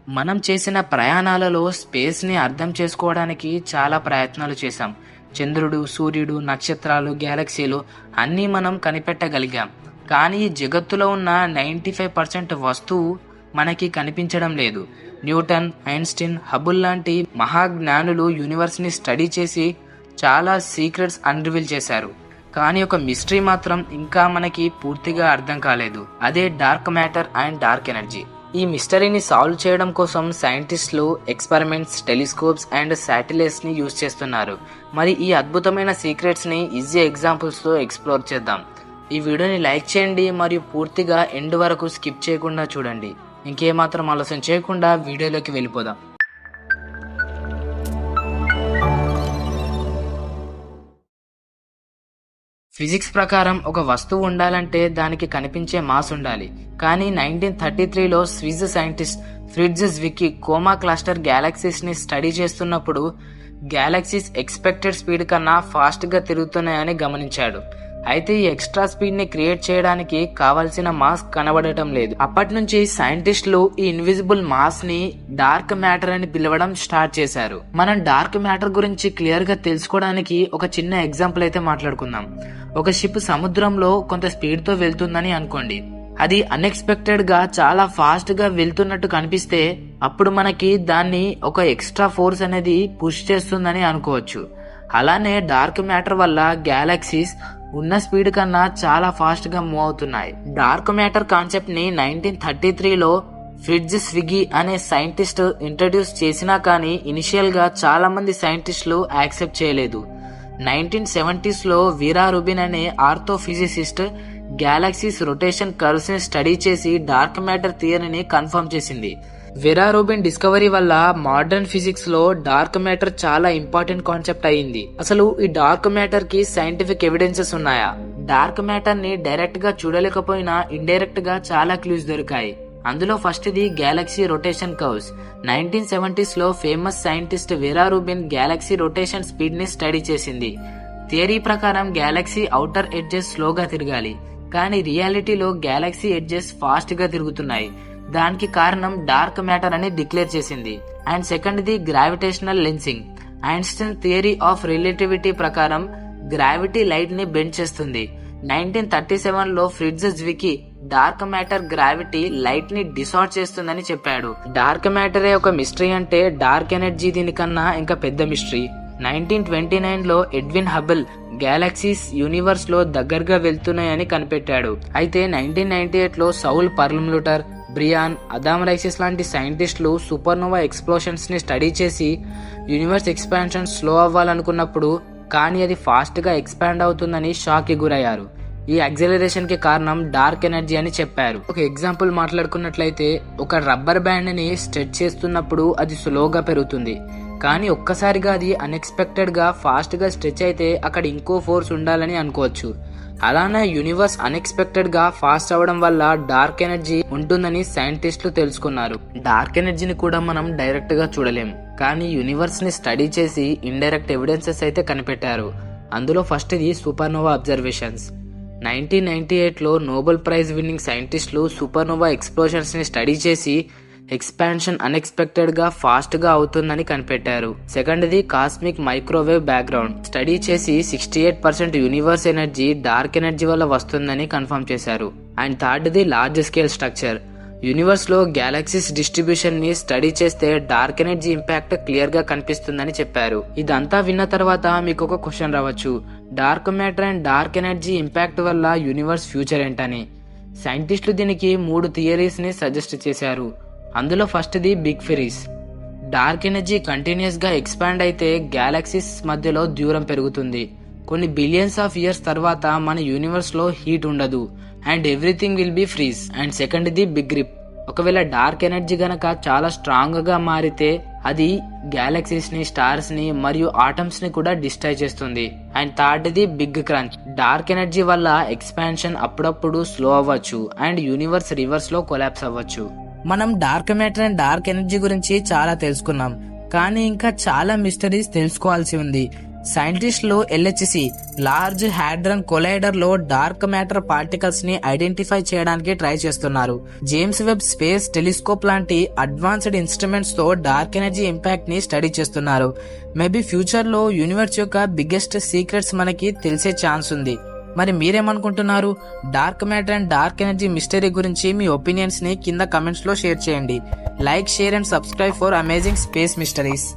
మనం చేసిన ప్రయాణాలలో స్పేస్ని అర్థం చేసుకోవడానికి చాలా ప్రయత్నాలు చేశాం. చంద్రుడు, సూర్యుడు, నక్షత్రాలు, గ్యాలక్సీలు అన్నీ మనం కనిపెట్టగలిగాం. కానీ ఈ జగత్తులో ఉన్న 95% వస్తువు మనకి కనిపించడం లేదు. న్యూటన్, ఐన్స్టీన్, హబుల్ లాంటి మహాజ్ఞానులు యూనివర్స్ని స్టడీ చేసి చాలా సీక్రెట్స్ అన్రివీల్ చేశారు. కానీ ఒక మిస్టరీ మాత్రం ఇంకా మనకి పూర్తిగా అర్థం కాలేదు. అదే dark matter and dark energy. ఈ మిస్టరీని సాల్వ్ చేయడం కోసం సైంటిస్టులు ఎక్స్పెరిమెంట్స్, టెలిస్కోప్స్ అండ్ శాటిలైట్స్ని యూజ్ చేస్తున్నారు. మరి ఈ అద్భుతమైన సీక్రెట్స్ని ఈజీ ఎగ్జాంపుల్స్తో ఎక్స్ప్లోర్ చేద్దాం. ఈ వీడియోని లైక్ చేయండి మరియు పూర్తిగా ఎండ్ వరకు స్కిప్ చేయకుండా చూడండి. ఇంకేమాత్రం ఆలోచన చేయకుండా వీడియోలోకి వెళ్ళిపోదాం. ఫిజిక్స్ ప్రకారం ఒక వస్తువు ఉండాలంటే దానికి కనిపించే మాస్ ఉండాలి. కానీ 1933లో Swiss scientist Fritz Zwicky Coma cluster galaxies ని స్టడీ చేస్తున్నప్పుడు గ్యాలక్సీస్ ఎక్స్పెక్టెడ్ స్పీడ్ కన్నా ఫాస్ట్ గా తిరుగుతున్నాయని గమనించాడు. అయితే ఈ ఎక్స్ట్రా స్పీడ్ ని క్రియేట్ చేయడానికి కావాల్సిన మాస్ కనబడటం లేదు. అప్పటి నుంచి సైంటిస్టులు ఈ ఇన్విజిబుల్ మాస్ ని డార్క్ మ్యాటర్ అని పిలవడం స్టార్ట్ చేశారు. మనం డార్క్ మ్యాటర్ గురించి క్లియర్ గా తెలుసుకోవడానికి ఒక చిన్న ఎగ్జాంపుల్ అయితే మాట్లాడుకుందాం. ఒక షిప్ సముద్రంలో కొంత స్పీడ్ తో వెళ్తుందని అనుకోండి. అది అన్ఎక్స్పెక్టెడ్ గా చాలా ఫాస్ట్ గా వెళ్తున్నట్టు కనిపిస్తే అప్పుడు మనకి దాన్ని ఒక ఎక్స్ట్రా ఫోర్స్ అనేది పుష్ చేస్తుందని అనుకోవచ్చు. అలానే డార్క్ మ్యాటర్ వల్ల గ్యాలక్సీస్ ఉన్న స్పీడ్ కన్నా చాలా ఫాస్ట్ గా మూవ్ అవుతున్నాయి. డార్క్ మ్యాటర్ కాన్సెప్ట్ ని 1933లో ఫ్రిట్జ్ జ్వికీ అనే సైంటిస్ట్ ఇంట్రడ్యూస్ చేసినా కానీ ఇనిషియల్ గా చాలా మంది సైంటిస్టులు యాక్సెప్ట్ చేయలేదు. 1970sలో వీరా రూబిన్ అనే ఆర్థోఫిజిసిస్ట్ గ్యాలక్సీస్ రొటేషన్ కర్వ్స్ ని స్టడీ చేసి డార్క్ మ్యాటర్ థియరీని కన్ఫర్మ్ చేసింది. వీరా రూబిన్ డిస్కవరీ వల్ల మోడర్న్ ఫిజిక్స్ లో డార్క్ మ్యాటర్ చాలా ఇంపార్టెంట్ కాన్సెప్ట్ అయ్యింది. అసలు ఈ డార్క్ మ్యాటర్ కి సైంటిఫిక్ ఎవిడెన్సెస్ ఉన్నాయా? డార్క్ మ్యాటర్ ని డైరెక్ట్ గా చూడలేకపోయినా ఇండైరెక్ట్ గా చాలా క్లూస్ దొరికాయి. అందులో first the galaxy rotation curves. 1970sలో famous scientist Vera Rubin galaxy rotation speed ని స్టడీ చేసింది. థియరీ ప్రకారం గ్యాలక్సీ ఔటర్ ఎడ్జెస్ స్లోగా తిరగాలి, కానీ రియాలిటీలో గ్యాలక్సీ ఎడ్జెస్ ఫాస్ట్ గా తిరుగుతున్నాయి. దానికి కారణం డార్క్ మ్యాటర్ అని డిక్లేర్ చేసింది. And second the gravitational lensing. Einstein theory of relativity ప్రకారం గ్రావిటీ లైట్ ని బెండ్ చేస్తుంది. 1937లో Fritz Zwicky dark matter gravity light ని డిసార్ట్ చేస్తుందని చెప్పాడు. డార్క్ మ్యాటరే ఒక మిస్టరీ అంటే డార్క్ ఎనర్జీ దీనికన్నా ఇంకా పెద్ద మిస్టరీ. 1929లో ఎడ్విన్ హబుల్ గ్యాలక్సీస్ యూనివర్స్ లో దగ్గరగా వెళ్తున్నాయని కనిపెట్టాడు. అయితే 1998లో సౌల్ పర్ల్ముటర్, బ్రియాన్, అదామ్ రైసిస్ లాంటి సైంటిస్టులు సూపర్నోవా ఎక్స్ప్లోషన్స్ ని స్టడీ చేసి యూనివర్స్ ఎక్స్పాన్షన్ స్లో అవ్వాలనుకున్నప్పుడు కానీ అది ఫాస్ట్ గా ఎక్స్పాండ్ అవుతుందని షాక్ కి గురయ్యారు. ఈ యాక్సిలరేషన్ కి కారణం డార్క్ ఎనర్జీ అని చెప్పారు. ఒక ఎగ్జాంపుల్ మాట్లాడుకున్నట్లయితే ఒక రబ్బర్ బ్యాండ్ ని స్ట్రెచ్ చేస్తున్నప్పుడు అది స్లోగా పెరుగుతుంది, కానీ ఒక్కసారిగా అది అన్ఎక్స్పెక్టెడ్ గా ఫాస్ట్ గా స్ట్రెచ్ అయితే అక్కడ ఇంకో ఫోర్స్ ఉండాలని అనుకోవచ్చు. అలానే యూనివర్స్ అన్ఎక్స్పెక్టెడ్ గా ఫాస్ట్ అవడం వల్ల డార్క్ ఎనర్జీ ఉంటుందని సైంటిస్టులు తెలుసుకున్నారు. డార్క్ ఎనర్జీని కూడా మనం డైరెక్ట్ గా చూడలేం, కానీ యూనివర్స్ ని స్టడీ చేసి ఇండైరెక్ట్ ఎవిడెన్సెస్ అయితే కనిపెట్టారు. అందులో ఫస్ట్ ఇది సూపర్నోవా అబ్జర్వేషన్స్. 1998లో నోబెల్ ప్రైజ్ విన్నింగ్ సైంటిస్టులు సూపర్నోవా ఎక్స్ప్లోషన్స్ ని స్టడీ చేసి ఎక్స్పాన్షన్ అన్ఎక్స్పెక్టెడ్ గా ఫాస్ట్ గా అవుతుందని కనిపెట్టారు. Second the cosmic microwave background. Study చేసి 68% యూనివర్స్ ఎనర్జీ డార్క్ ఎనర్జీ వల్ల వస్తుందని కన్ఫర్మ్ చేశారు. And third the large scale structure. Universe లో గ్యాలక్సీస్ డిస్ట్రిబ్యూషన్ ని స్టడీ చేస్తే డార్క్ ఎనర్జీ ఇంపాక్ట్ క్లియర్ గా కనిపిస్తుందని చెప్పారు. ఇదంతా విన్న తర్వాత మీకు ఒక క్వశ్చన్ రావచ్చు, dark matter and dark energy impact వల్ల యూనివర్స్ ఫ్యూచర్ ఏంటని. సైంటిస్టులు దీనికి 3 థియరీస్ ని సజెస్ట్ చేశారు. అందులో first the big freeze. Dark energy continuous గా ఎక్స్పాండ్ అయితే గ్యాలక్సీస్ మధ్యలో దూరం పెరుగుతుంది. కొన్ని బిలియన్స్ ఆఫ్ ఇయర్స్ తర్వాత మన యూనివర్స్ లో హీట్ ఉండదు and everything will be freeze. And second the big grip. ఒకవేళ డార్క్ ఎనర్జీ గనక చాలా స్ట్రాంగ్ గా మారితే అది గ్యాలక్సీస్ ని, స్టార్స్ ని మరియు ఆటమ్స్ ని కూడా డిస్ట్రాయ్ చేస్తుంది. And third the big crunch. Dark energy వల్ల ఎక్స్పాన్షన్ అప్పుడప్పుడు స్లో అవ్వచ్చు అండ్ యూనివర్స్ రివర్స్ లో కొలాప్స్ అవ్వచ్చు. మనం dark matter and dark energy గురించి చాలా తెలుసుకున్నాం, కానీ ఇంకా చాలా మిస్టరీస్ తెలుసుకోవాల్సి ఉంది. సైంటిస్టులు LHC లార్జ్ హ్యాడ్రన్ కొలైడర్ లో డార్క్ మ్యాటర్ పార్టికల్స్ ని ఐడెంటిఫై చేయడానికి ట్రై చేస్తున్నారు. జేమ్స్ వెబ్ స్పేస్ టెలిస్కోప్ లాంటి అడ్వాన్స్డ్ ఇన్స్ట్రుమెంట్స్ తో డార్క్ ఎనర్జీ ఇంపాక్ట్ ని స్టడీ చేస్తున్నారు. మేబీ ఫ్యూచర్ లో యూనివర్స్ యొక్క బిగ్గెస్ట్ సీక్రెట్స్ మనకి తెలిసే ఛాన్స్ ఉంది. మరి మీరేమనుకుంటున్నారు? Dark matter and dark energy mystery గురించి మీ ఒపీనియన్స్ ని కింద కమెంట్స్ లో షేర్ చేయండి. Like, share and subscribe for amazing space mysteries.